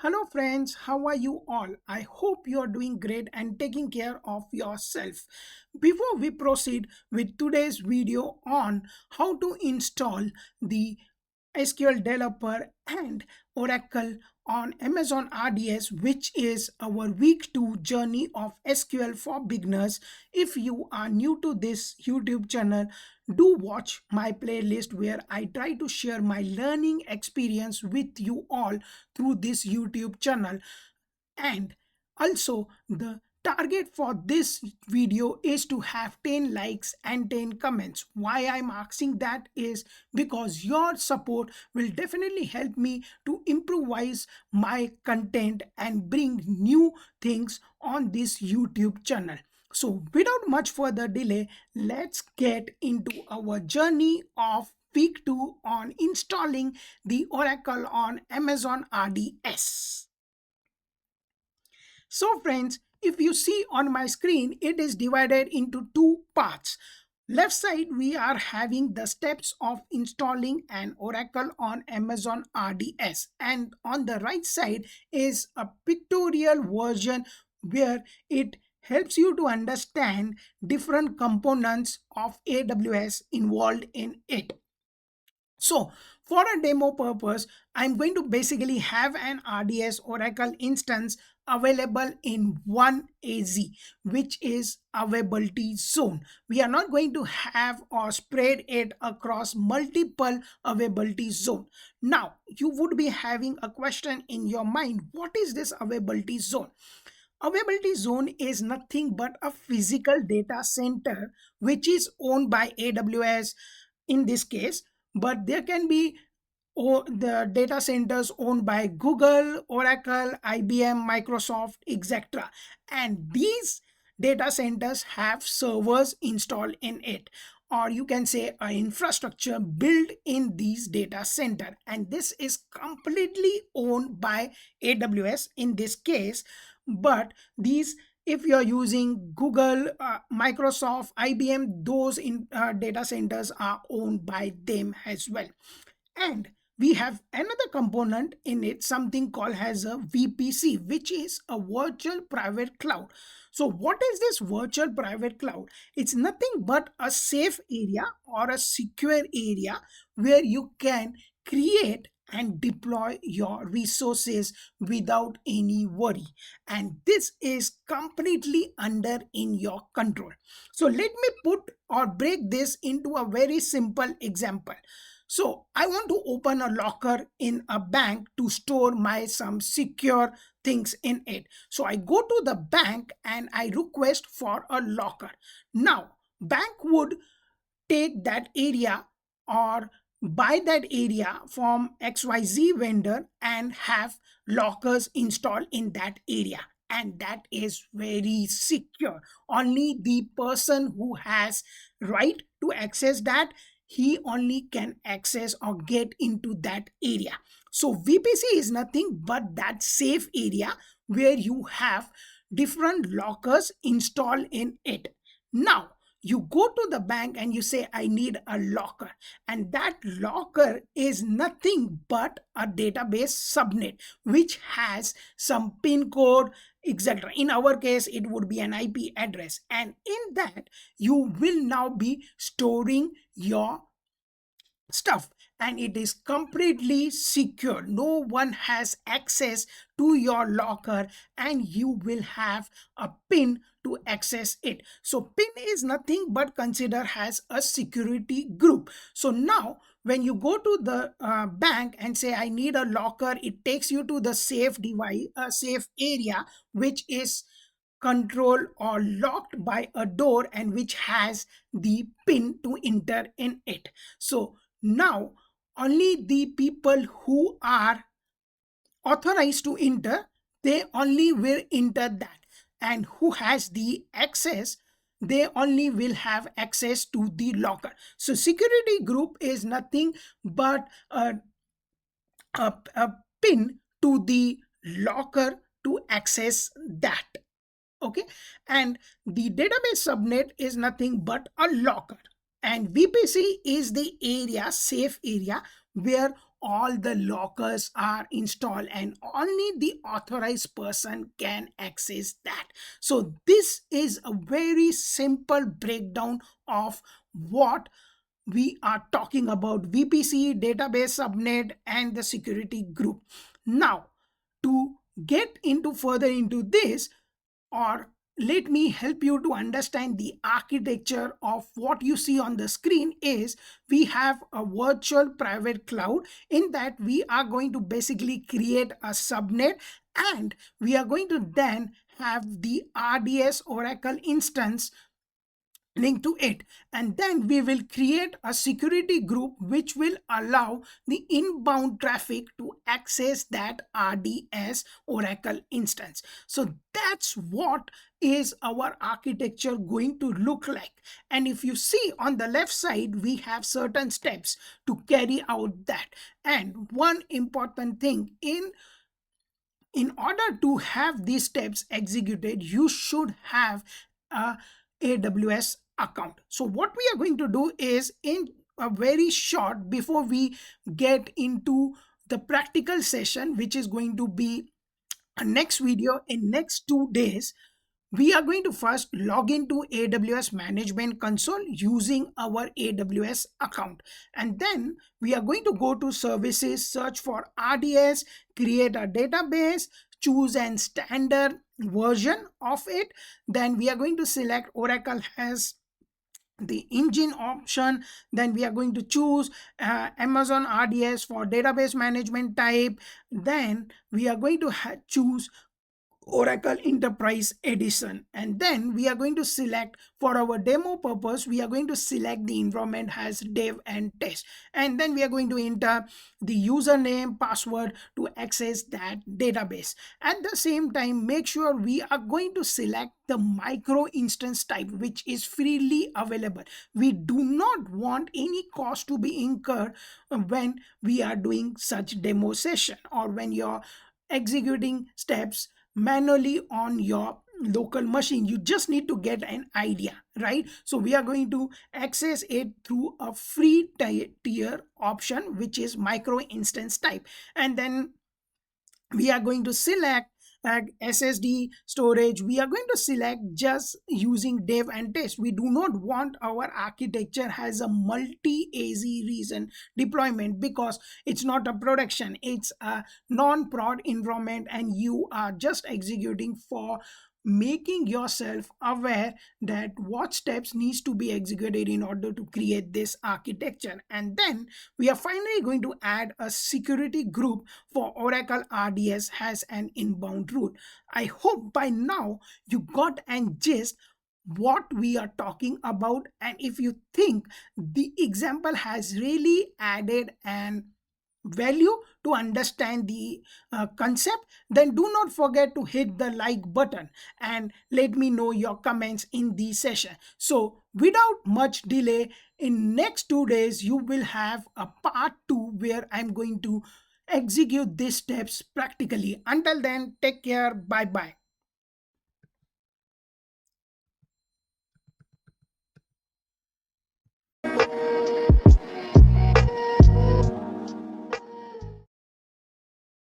Hello, friends. How are you all? I hope you are doing great and taking care of yourself. Before we proceed with today's video on how to install the SQL developer and Oracle on Amazon RDS, which is our week 2 journey of SQL for beginners. If you are new to this YouTube channel, do watch my playlist where I try to share my learning experience with you all through this YouTube channel. And also, the target for this video is to have 10 likes and 10 comments. Why I'm asking that is because your support will definitely help me to improvise my content and bring new things on this YouTube channel. So without much further delay, let's get into our journey of week 2 on installing the Oracle on Amazon RDS. So friends, if you see on my screen, it is divided into two parts. Left side, we are having the steps of installing an Oracle on Amazon RDS. And on the right side is a pictorial version where it helps you to understand different components of AWS involved in it. So for a demo purpose, I'm going to basically have an RDS Oracle instance available in one AZ, which is availability zone. We are not going to have or spread it across multiple availability zone. Now, you would be having a question in your mind, what is this availability zone? Availability zone is nothing but a physical data center which is owned by AWS in this case, but there can be the data centers owned by Google, Oracle, IBM, Microsoft, etc. And these data centers have servers installed in it, or you can say an infrastructure built in these data center, and this is completely owned by AWS in this case. But these, if you're using Google, Microsoft, IBM, those data centers are owned by them as well. And we have another component in it, something called as a VPC, which is a virtual private cloud. So what is this virtual private cloud? It's nothing but a safe area or a secure area where you can create and deploy your resources without any worry, and this is completely under in your control. So let me put or break this into a very simple example. So I want to open a locker in a bank to store my some secure things in it. So I go to the bank and I request for a locker. Now bank would take that area or buy that area from XYZ vendor and have lockers installed in that area, and that is very secure. Only the person who has right to access that, he only can access or get into that area. So VPC is nothing but that safe area where you have different lockers installed in it. Now you go to the bank and you say, I need a locker, and that locker is nothing but a database subnet which has some pin code, etc. In our case it would be an IP address, and in that you will now be storing your stuff, and it is completely secure. No one has access to your locker, and you will have a pin to access it. So pin is nothing but consider as a security group. So now when you go to the bank and say I need a locker, it takes you to the safe device, a safe area which is controlled or locked by a door and which has the pin to enter in it. So now only the people who are authorized to enter, they only will enter that, and who has the access, they only will have access to the locker. So security group is nothing but a pin to the locker to access that. Okay, and the database subnet is nothing but a locker, and VPC is the area, safe area, where all the lockers are installed and only the authorized person can access that. So this is a very simple breakdown of what we are talking about: VPC, database subnet, and the security group. Now, to get into further into this, or let me help you to understand the architecture of what you see on the screen, is we have a virtual private cloud. In that, we are going to basically create a subnet, and we are going to then have the RDS Oracle instance link to it, and then we will create a security group which will allow the inbound traffic to access that RDS Oracle instance. So that's what is our architecture going to look like. And if you see on the left side, we have certain steps to carry out that. And one important thing, in order to have these steps executed, you should have a AWS account. So what we are going to do is, in a very short, before we get into the practical session, which is going to be a next video in next 2 days, we are going to first log into AWS Management Console using our AWS account. And then we are going to go to services, search for RDS, create a database, choose an standard version of it. Then we are going to select Oracle has the engine option. Then we are going to choose Amazon RDS for database management type. Then we are going to choose Oracle Enterprise Edition, and then we are going to select, for our demo purpose, we are going to select the environment as dev and test, and then we are going to enter the username password to access that database. At the same time, make sure we are going to select the micro instance type, which is freely available. We do not want any cost to be incurred when we are doing such demo session, or when you're executing steps manually on your local machine. You just need to get an idea, right? So we are going to access it through a free tier option, which is micro instance type. And then we are going to select SSD storage. We are going to select just using dev and test. We do not want our architecture has a multi AZ reason deployment, because it's not a production, it's a non-prod environment, and you are just executing for making yourself aware that what steps needs to be executed in order to create this architecture. And then we are finally going to add a security group for Oracle RDS has an inbound route. I hope by now you got and gist what we are talking about. And if you think the example has really added an value to understand the concept, then do not forget to hit the like button and let me know your comments in the session. So without much delay, in next 2 days you will have a part 2 where I'm going to execute these steps practically. Until then, take care. Bye bye.